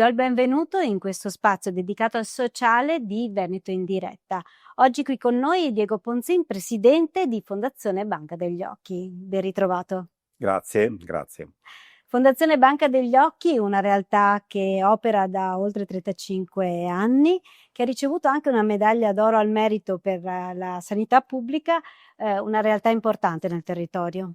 do il benvenuto in questo spazio dedicato al sociale di Veneto in diretta. Oggi qui con noi Diego Ponzin, presidente di Fondazione Banca degli Occhi. Ben ritrovato. Grazie, grazie. Fondazione Banca degli Occhi, una realtà che opera da oltre 35 anni, che ha ricevuto anche una medaglia d'oro al merito per la sanità pubblica, una realtà importante nel territorio.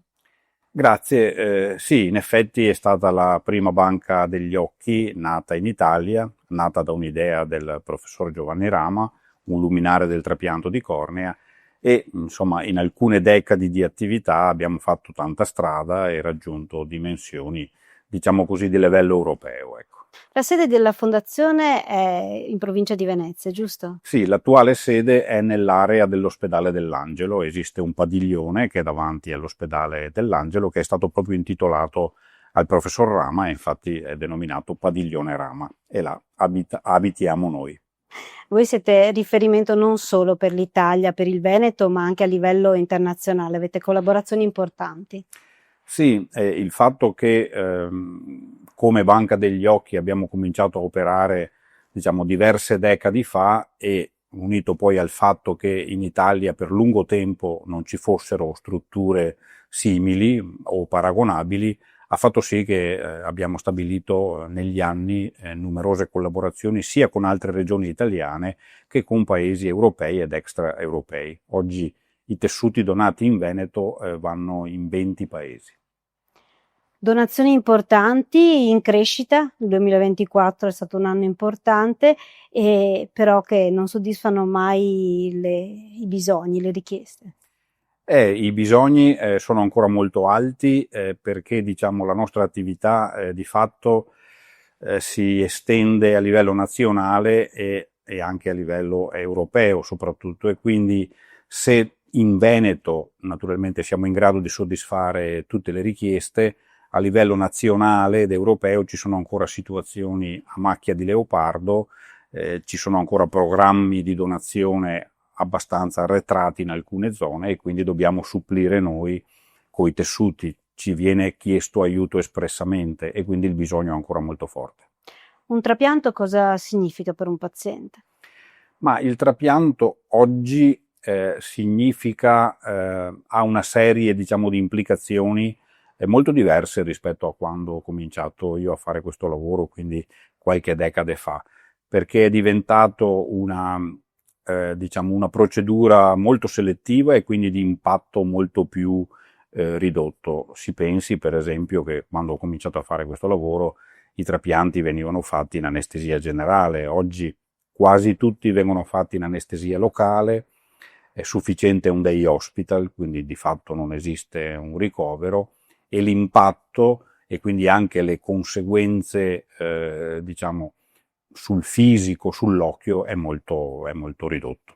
Grazie, sì, in effetti è stata la prima banca degli occhi nata in Italia, nata da un'idea del professor Giovanni Rama, un luminare del trapianto di cornea, e insomma in alcune decadi di attività abbiamo fatto tanta strada e raggiunto dimensioni, diciamo così, di livello europeo, ecco. La sede della fondazione è in provincia di Venezia, giusto? Sì, l'attuale sede è nell'area dell'ospedale dell'Angelo, esiste un padiglione che è davanti all'ospedale dell'Angelo che è stato proprio intitolato al professor Rama e infatti è denominato Padiglione Rama e là abitiamo noi. Voi siete riferimento non solo per l'Italia, per il Veneto, ma anche a livello internazionale, avete collaborazioni importanti. Sì, il fatto che come Banca degli Occhi abbiamo cominciato a operare, diciamo, diverse decadi fa e unito poi al fatto che in Italia per lungo tempo non ci fossero strutture simili o paragonabili, ha fatto sì che abbiamo stabilito negli anni numerose collaborazioni sia con altre regioni italiane che con paesi europei ed extraeuropei. Oggi i tessuti donati in Veneto vanno in 20 paesi. Donazioni importanti in crescita, il 2024 è stato un anno importante, però che non soddisfano mai i bisogni, le richieste. I bisogni sono ancora molto alti perché diciamo, la nostra attività di fatto si estende a livello nazionale e anche a livello europeo soprattutto, e quindi se in Veneto naturalmente siamo in grado di soddisfare tutte le richieste, a livello nazionale ed europeo ci sono ancora situazioni a macchia di leopardo, ci sono ancora programmi di donazione abbastanza arretrati in alcune zone e quindi dobbiamo supplire noi coi tessuti. Ci viene chiesto aiuto espressamente e quindi il bisogno è ancora molto forte. Un trapianto cosa significa per un paziente? Ma il trapianto oggi significa, ha una serie diciamo di implicazioni molto diverse rispetto a quando ho cominciato io a fare questo lavoro, quindi qualche decade fa, perché è diventato diciamo una procedura molto selettiva e quindi di impatto molto più ridotto. Si pensi per esempio che quando ho cominciato a fare questo lavoro i trapianti venivano fatti in anestesia generale, oggi quasi tutti vengono fatti in anestesia locale, è sufficiente un day hospital, quindi di fatto non esiste un ricovero e l'impatto e quindi anche le conseguenze diciamo sul fisico, sull'occhio è molto ridotto.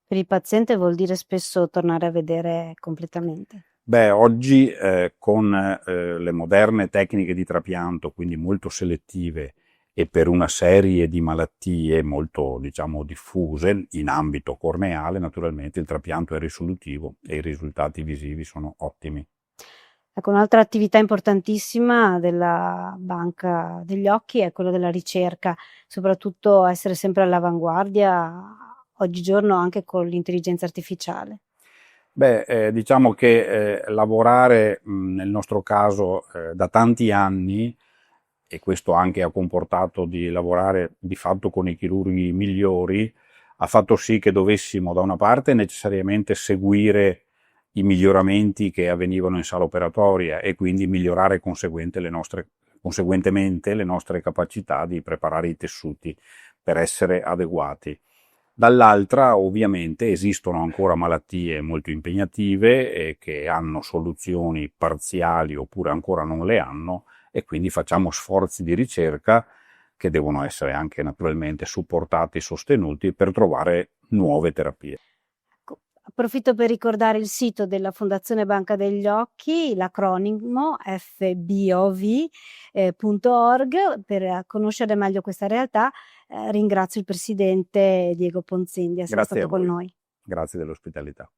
Per il paziente vuol dire spesso tornare a vedere completamente. Beh, oggi con le moderne tecniche di trapianto, quindi molto selettive e per una serie di malattie molto, diciamo, diffuse in ambito corneale, naturalmente il trapianto è risolutivo e i risultati visivi sono ottimi. Ecco, un'altra attività importantissima della Banca degli Occhi è quella della ricerca, soprattutto essere sempre all'avanguardia, oggigiorno anche con l'intelligenza artificiale. Beh, diciamo che lavorare nel nostro caso da tanti anni, e questo anche ha comportato di lavorare di fatto con i chirurghi migliori, ha fatto sì che dovessimo da una parte necessariamente seguire i miglioramenti che avvenivano in sala operatoria e quindi migliorare conseguentemente le nostre capacità di preparare i tessuti per essere adeguati. Dall'altra, ovviamente, esistono ancora malattie molto impegnative e che hanno soluzioni parziali oppure ancora non le hanno e quindi facciamo sforzi di ricerca che devono essere anche naturalmente supportati e sostenuti per trovare nuove terapie. Approfitto per ricordare il sito della Fondazione Banca degli Occhi, l'acronimo fbov.org, per conoscere meglio questa realtà. Ringrazio il presidente Diego Ponzin di essere Grazie stato a con voi, noi. grazie dell'ospitalità.